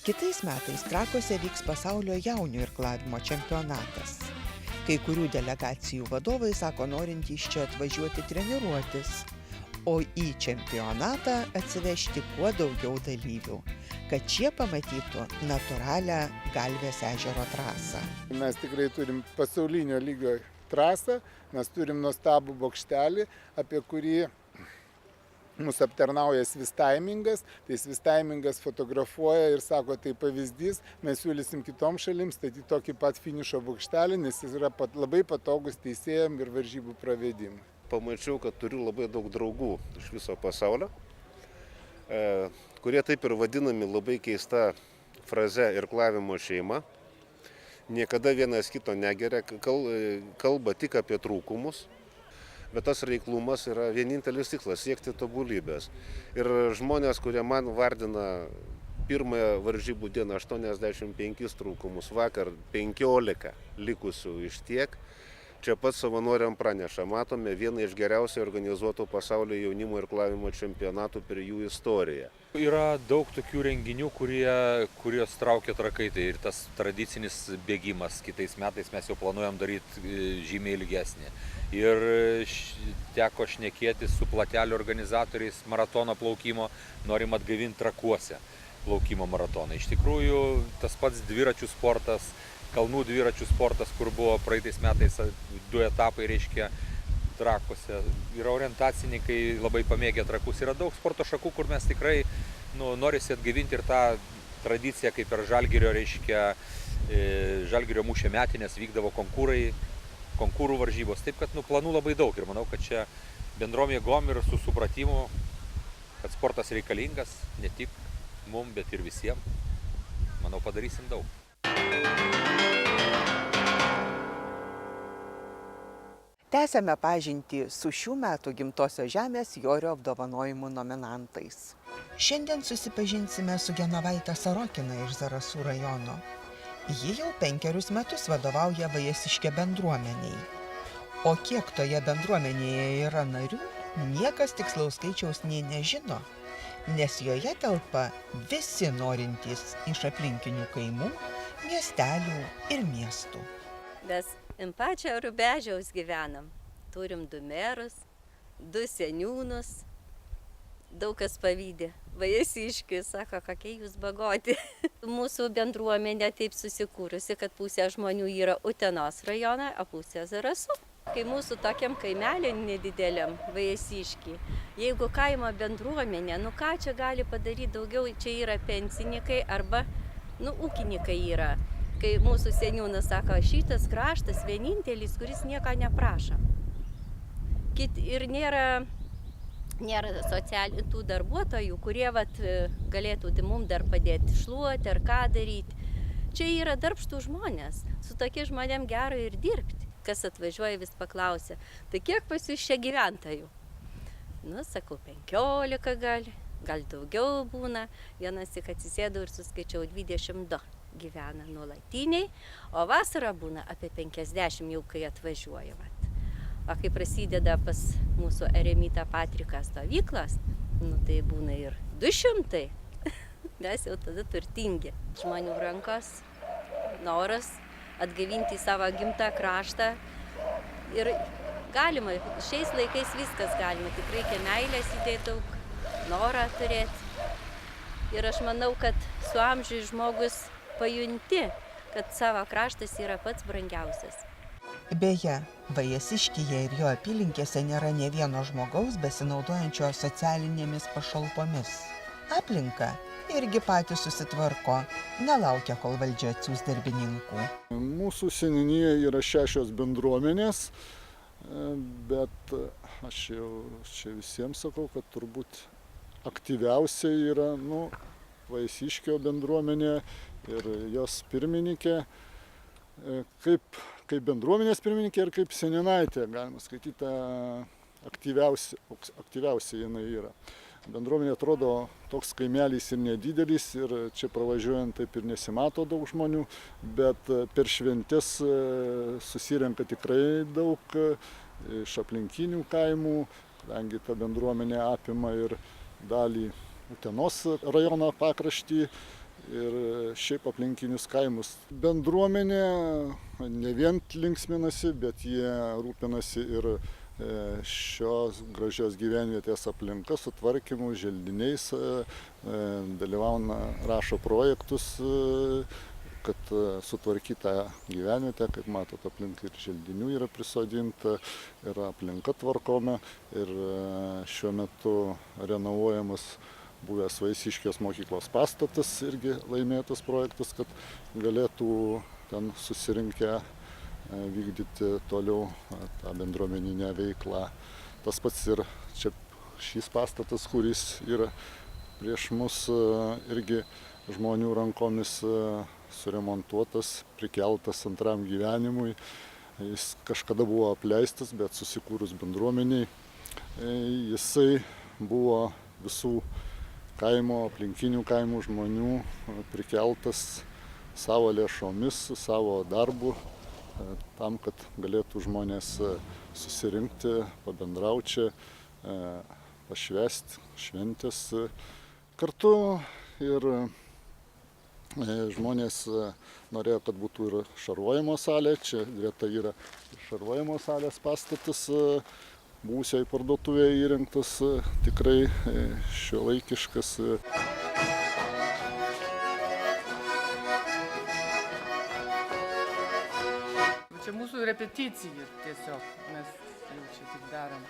Kitais metais Trakuose vyks pasaulio jaunių irklavimo čempionatas. Kai kurių delegacijų vadovai sako norintys čia atvažiuoti treniruotis, o į čempionatą atsivežti kuo daugiau dalyvių, kad šie pamatytų natūralią Galvės ežero trasą. Mes tikrai turim pasaulinio lygio trasą, mes turim nuostabų bokštelį, apie kurį mūsų aptarnauja Svistaimingas, tai Svistaimingas fotografuoja ir sako, tai pavyzdys, mes siūlysim kitom šalim statyti tokį pat finišo bokštelį, nes jis yra labai patogus teisėjam ir varžybų pravedimui. Pamačiau, kad turiu labai daug draugų iš viso pasaulio, kurie taip ir vadinami labai keista fraze irklavimo šeima. Niekada vienas kito negeria, kalba tik apie trūkumus. Bet tas reiklumas yra vienintelis tikslas - siekti tobulybės. Ir žmonės, kurie man vardina pirmąją varžybų dieną 85 trūkumus, vakar 15 likusių iš tiek, čia pat savanoriam praneša. Matome vieną iš geriausiai organizuotų pasaulio jaunimo irklavimo čempionatų per jų istoriją. Yra daug tokių renginių, kurios traukia trakai, tai ir tas tradicinis bėgimas. Kitais metais mes jau planuojam daryti žymiai ilgesnį. Ir teko šnekėti su platelių organizatoriais maratono plaukimo, norim atgaivinti Trakuose plaukimo maratoną. Iš tikrųjų, tas pats dviračių sportas, kalnų dviračių sportas, kur buvo praeitais metais 2 etapai, reiškia, Trakuose. Yra orientacininkai, labai pamėgę Trakus. Yra daug sporto šakų, kur mes tikrai norisi atgaivinti ir tą tradiciją, kaip per Žalgirio, reiškia, Žalgirio mūšio metinės vykdavo konkurų varžybos. Taip, kad planų labai daug ir manau, kad čia bendrom jėgom ir su supratimu, kad sportas reikalingas ne tik mum, bet ir visiems. Manau, padarysim daug. Tęsiame pažintį su šių metų Gimtosios žemės Jorio apdovanojimų nominantais. Šiandien susipažinsime su Genovaite Sarokina iš Zarasų rajono. Ji jau 5 metus vadovauja Vajasiškio bendruomeniai. O kiek toje bendruomenėje yra narių, niekas tikslaus skaičiaus nė nežino, nes joje telpa visi norintys iš aplinkinių kaimų, miestelių ir miestų. Mes ant pačio Rubežiaus gyvenam. Turim 2 merus, 2 seniūnus. Daug kas pavydė. Vajasiškiai sako, kokie jūs bagoti. Mūsų bendruomenė taip susikūrusi, kad pusė žmonių yra Utenos rajone, o pusė Zarasų. Kai mūsų tokiam kaimelė nedideliam Vajasiškiai, jeigu kaimo bendruomenė, ką čia gali padaryti daugiau, čia yra pensininkai arba, ūkininkai yra. Kai mūsų seniūnas sako, šitas kraštas vienintelis, kuris nieko neprašo. Ir nėra socialinių darbuotojų, kurie galėtų mums dar padėti šluoti ar ką daryti. Čia yra darbštų žmonės, su tokie žmonėm gero ir dirbti. Kas atvažiuoja, vis paklausia, tai kiek pas jūs čia gyventojų? Sakau, 15 gal daugiau būna. Vienas tik atsisėdau ir suskaičiau 22 gyvena nuolatiniai, o vasarą būna apie 50 jau, kai atvažiuoja. O kai prasideda pas mūsų Eremita Patriką stovyklas, tai būna ir 200. Mes jau tada turtingi. Žmonių rankos, noras atgaivinti savo gimtą kraštą. Ir galima, šiais laikais viskas galima, tik reikia meilės įdėti daug, norą turėti. Ir aš manau, kad su amžiui žmogus pajunti, kad savo kraštas yra pats brangiausias. Beje, Vajasiškyje ir jo apylinkėse nėra nė vieno žmogaus besinaudojančio socialinėmis pašalpomis. Aplinka irgi patys susitvarko, nelaukia, kol valdžia atsiųs darbininkų. Mūsų seniūnijoje yra 6 bendruomenės, bet aš jau čia visiems sakau, kad turbūt aktyviausiai yra Vajasiškio bendruomenė ir jos pirmininkė. Kaip bendruomenės pirmininkė ir kaip seniūnaitė, galima skaityti, aktyviausiai jinai yra. Bendruomenė atrodo toks kaimelis ir nedidelis ir čia pravažiuojant taip ir nesimato daug žmonių, bet per šventes susirenka tikrai daug iš aplinkinių kaimų, kadangi ta bendruomenė apima ir dalį Utenos rajono pakraštį ir šiaip aplinkinius kaimus. Bendruomenė ne vien linksminasi, bet jie rūpinasi ir šios gražios gyvenvietės aplinka, sutvarkymu, želdiniais, dalyvauna, rašo projektus, kad sutvarkytą gyvenvietę, kaip matot, aplink ir želdinių yra prisodinta, ir aplinka tvarkoma, ir šiuo metu renovuojamas buvęs Vaisiškės mokyklos pastatas, irgi laimėtas projektas, kad galėtų ten susirinkę vykdyti toliau tą bendruomeninę veiklą. Tas pats ir čia šis pastatas, kuris yra prieš mus, irgi žmonių rankomis suremontuotas, prikeltas antram gyvenimui. Jis kažkada buvo apleistas, bet susikūrus bendruomeniai, jisai buvo visų kaimo, aplinkinių kaimų žmonių prikeltas savo lėšomis, savo darbu, tam, kad galėtų žmonės susirinkti, pabendrauti, pašvęsti šventės. Kartu ir žmonės norėjo, kad būtų ir šarvojimo salė. Čia greta yra šarvojimo salės pastatas, buvusiai parduotuvėje įrengtas, tikrai šiuolaikiškas. Čia mūsų repeticija tiesiog, mes jau čia tik darom.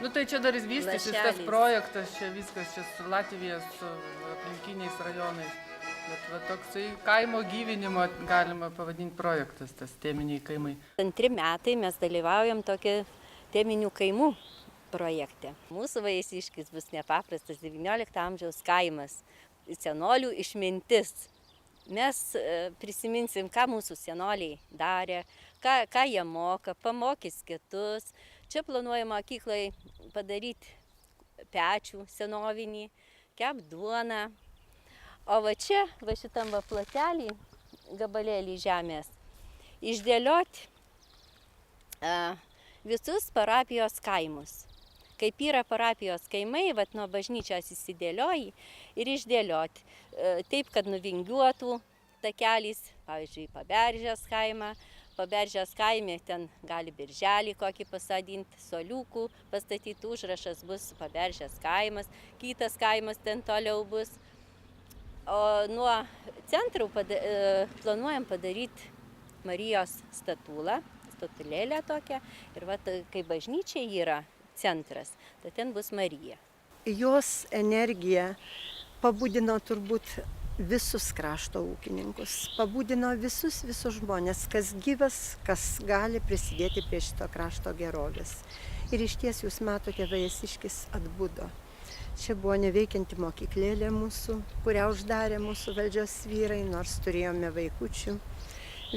Nu tai čia dar vystysis tas projektas, čia viskas, čia su Latvija, su aplinkiniais rajonais. Bet va toksai kaimo gyvinimo galima pavadinti projektas, tas teminiai kaimai. 2 metai mes dalyvaujam tokį teminių kaimų projekte. Mūsų Vaisiškis bus nepaprastas 19 amžiaus kaimas, senolių išmintis. Mes prisiminsim, ką mūsų senoliai darė, ką jie moka, pamokys kitus. Čia planuojama mokyklai padaryti pečių senovinį, kept duoną. O va čia, va šitam va platelį, gabalėlį žemės, išdėlioti visus parapijos kaimus. Kaip yra parapijos kaimai, vat nuo bažnyčios įsidėlioji ir išdėlioti. Taip, kad nuvingiuotų takelis, pavyzdžiui, Paberžės kaimą. Paberžės kaime ten gali birželį kokį pasodinti, soliukų pastatyti, užrašas bus Paberžės kaimas, kitas kaimas ten toliau bus. O nuo centrų planuojam padaryti Marijos statulėlę tokią. Ir vat, kai bažnyčia yra centras, tai ten bus Marija. Jos energija pabudino turbūt visus krašto ūkininkus, pabudino visus žmonės, kas gyvas, kas gali prisidėti prie šito krašto gerovės. Ir iš ties jūs matote, Vaisiškis atbudo. Čia buvo neveikianti mokyklėlė mūsų, kurią uždarė mūsų valdžios vyrai, nors turėjome vaikučių.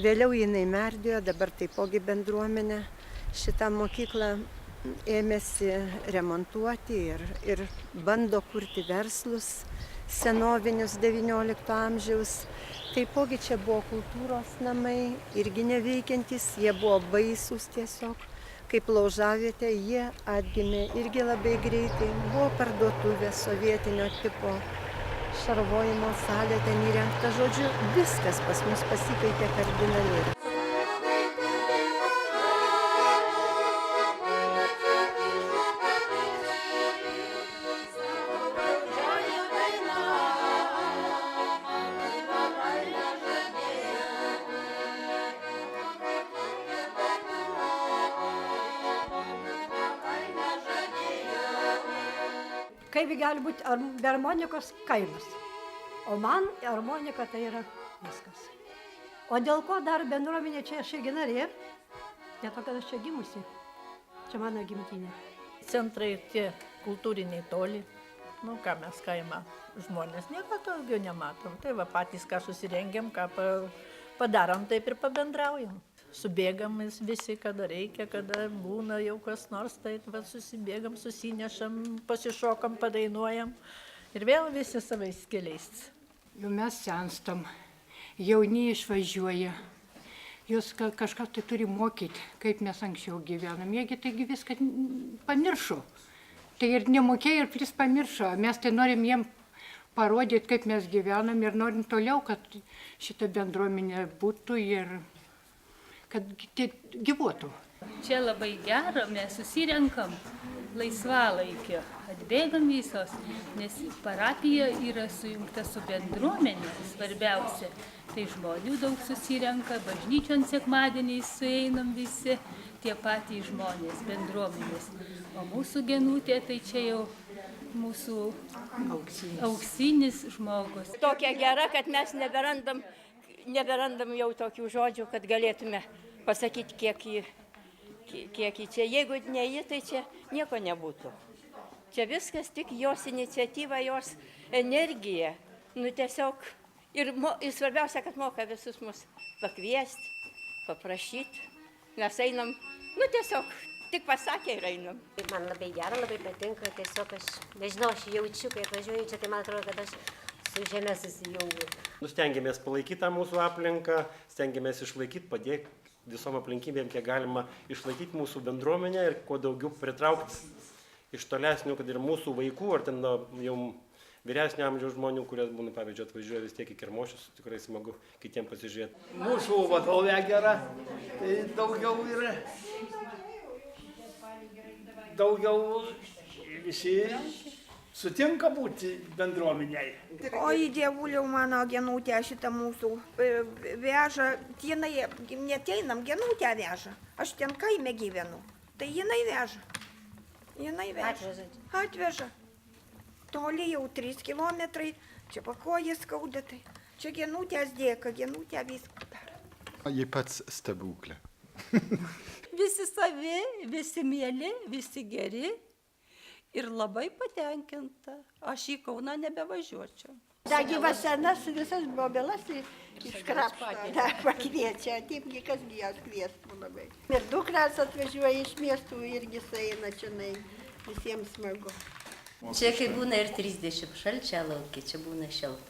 Vėliau jinai merdėjo, dabar taipogi bendruomenė šitą mokyklą ėmėsi remontuoti ir bando kurti verslus senovinius 19 amžiaus. Taipogi čia buvo kultūros namai, irgi neveikiantys, jie buvo baisūs tiesiog. Kaip laužavietė, jie atgimė irgi labai greitai. Buvo parduotuvė sovietinio tipo, šarvojimo salė ten įrengta, žodžiu, viskas pas mus pasikeitė kardinaliai. Kaip gali būti be harmonikos kaimas. O man harmonika tai yra viskas. O dėl ko dar bendruomenė čia aš irgi narė? Dėl to, kad aš čia gimusi. Čia mano gimtinė. Centrai tie kultūriniai toli. Nu ką mes kaimą žmonės nieko daugiau nematom. Tai va patys ką susirengiam, ką padarom, taip ir pabendraujam. Subėgam visi, kada reikia, kada būna jau kas nors, tai va, susibėgam, susinešam, pasišokam, padainuojam ir vėl visi savais keliais. Jau mes senstam, jauni išvažiuoja, jūs kažką tai turi mokyti, kaip mes anksčiau gyvenam, jiegi taigi viską pamiršo. Tai ir nemokėjo, ir plis pamiršo, mes tai norim jiem parodyti, kaip mes gyvenam ir norim toliau, kad šita bendruomenė būtų ir kad gyvuotų. Čia labai gera, mes susirenkam laisvalaikio, atbėgam visos, nes parapija yra sujungta su bendruomenė, svarbiausia. Tai žmonių daug susirenka, bažnyčion sekmadieniais sueinam visi, tie patys žmonės, bendruomenės. O mūsų Genutė, tai čia jau mūsų auksinis žmogus. Tokia gera, kad mes neberandam jau tokių žodžių, kad galėtume pasakyti, kiek ji čia. Jeigu ne ji, tai čia nieko nebūtų. Čia viskas tik jos iniciatyva, jos energija. Nu tiesiog, ir svarbiausia, kad moka visus mus pakviesti, paprašyti. Mes einam, nu tiesiog, tik pasakė ir einam. Man labai gera, labai patinka, tiesiog aš, nežinau, aš jaučiu, kai atvažiuoju čia, tai man atrodo, kad aš su žemė susijungiu. Stengiamės palaikyti tą mūsų aplinką, stengiamės išlaikyti, padėti visom aplinkybėm, kiek galima išlaikyti mūsų bendruomenę ir kuo daugiau pritraukti iš tolesnių, kad ir mūsų vaikų, ar ten jau vyresnio amžiaus žmonių, kurie būna, pavyzdžiui, atvažiuoja vis tiek į Kermošius, tikrai smagu kitiems pasižiūrėti. Mūsų vadovė gera, tai daugiau visi sutinka būti bendruomeniai. Oi, dievuliau mano Genutė šitą mūsų veža, jinai neteinam, Genutė veža, aš ten kaime gyvenu, tai jinai veža. Atveža. Toli jau 3 kilometrai, čia pakojas skauda, tai čia Genutės dėka, Genutė viską daro. Ji pats stebuklė. Visi savi, visi mieli, visi geri ir labai patenkinta. Aš į Kauną nebevažiuočiau. Ta gyva sena su visas bobelas iškrapšto, dar pakviečia, taipgi kasgi jas kviestų labai. Ir dukras atvažiuoja iš miestų irgi sueina čionai, visiems smagu. Čia kai būna ir 30 šalčia laukia, čia būna šilta.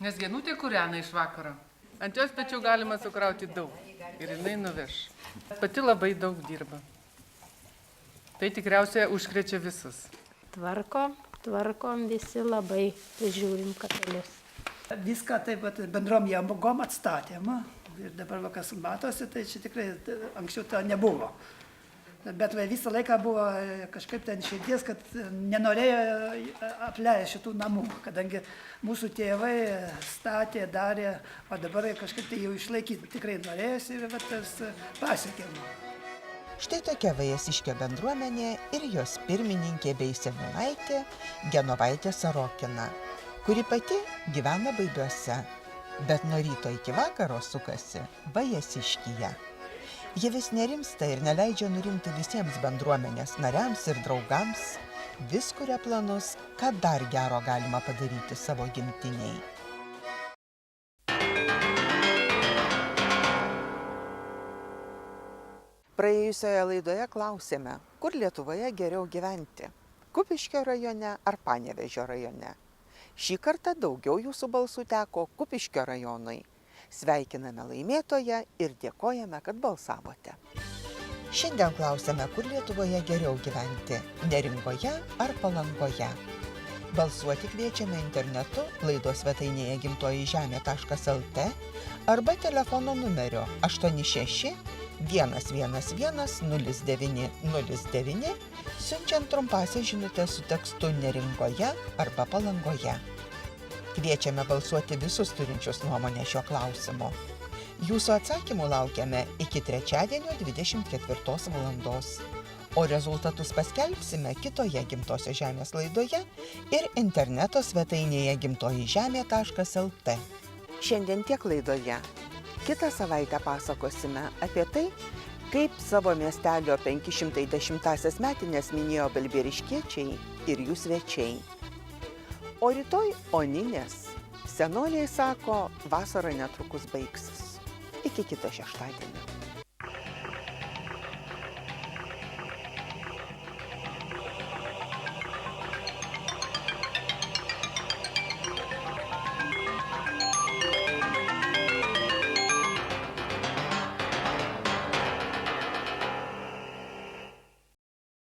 Nes Genutė kūrena iš vakaro. Ant jos pečių galima sukrauti daug ir jinai nuveš. Pati labai daug dirba. Tai tikriausiai užkrečia visus. Tvarkom visi labai, žiūrim kapelius. Viską taip pat bendrom jėgom atstatėm. Ir dabar kas matosi, tai čia tikrai anksčiau to nebuvo. Bet visą laiką buvo kažkaip ten širdies, kad nenorėjo apleisti šitų namų, kadangi mūsų tėvai statė, darė, o dabar kažkaip tai jau išlaikyti tikrai norėjosi ir tas pasiekėm. Štai tokia Vajasiškio bendruomenė ir jos pirmininkė bei seniūnaitė Genovaitė Sarokina, kuri pati gyvena Baibiuose, bet nuo ryto iki vakaro sukasi Vajasiškyje. Jie vis nerimsta ir neleidžia nurimti visiems bendruomenės nariams ir draugams, vis kuria planus, ką dar gero galima padaryti savo gimtiniai. Praėjusioje laidoje klausėme, kur Lietuvoje geriau gyventi – Kupiškio rajone ar Panevėžio rajone. Šį kartą daugiau jūsų balsų teko Kupiškio rajonui. Sveikiname laimėtoją ir dėkojame, kad balsavote. Šiandien klausėme, kur Lietuvoje geriau gyventi – Neringoje ar Palangoje. Balsuoti kviečiame internetu laidos svetainėje gimtojižemė.lt arba telefono numeriu 86 111 0909 siunčiant trumpąsias žinutes su tekstu Neringoje arba Palangoje. Kviečiame balsuoti visus turinčius nuomonę šio klausimu. Jūsų atsakymų laukiame iki trečiadienio 24 valandos, o rezultatus paskelbsime kitoje Gimtosios žemės laidoje ir interneto svetainėje gimtojižemė.lt. Šiandien tiek laidoje. Kitą savaitę pasakosime apie tai, kaip savo miestelio 510-asias metines minėjo balbieriškiečiai ir jų svečiai. O rytoj Oninės. Senoliai sako, vasara netrukus baigsis. Iki kito šeštadienio.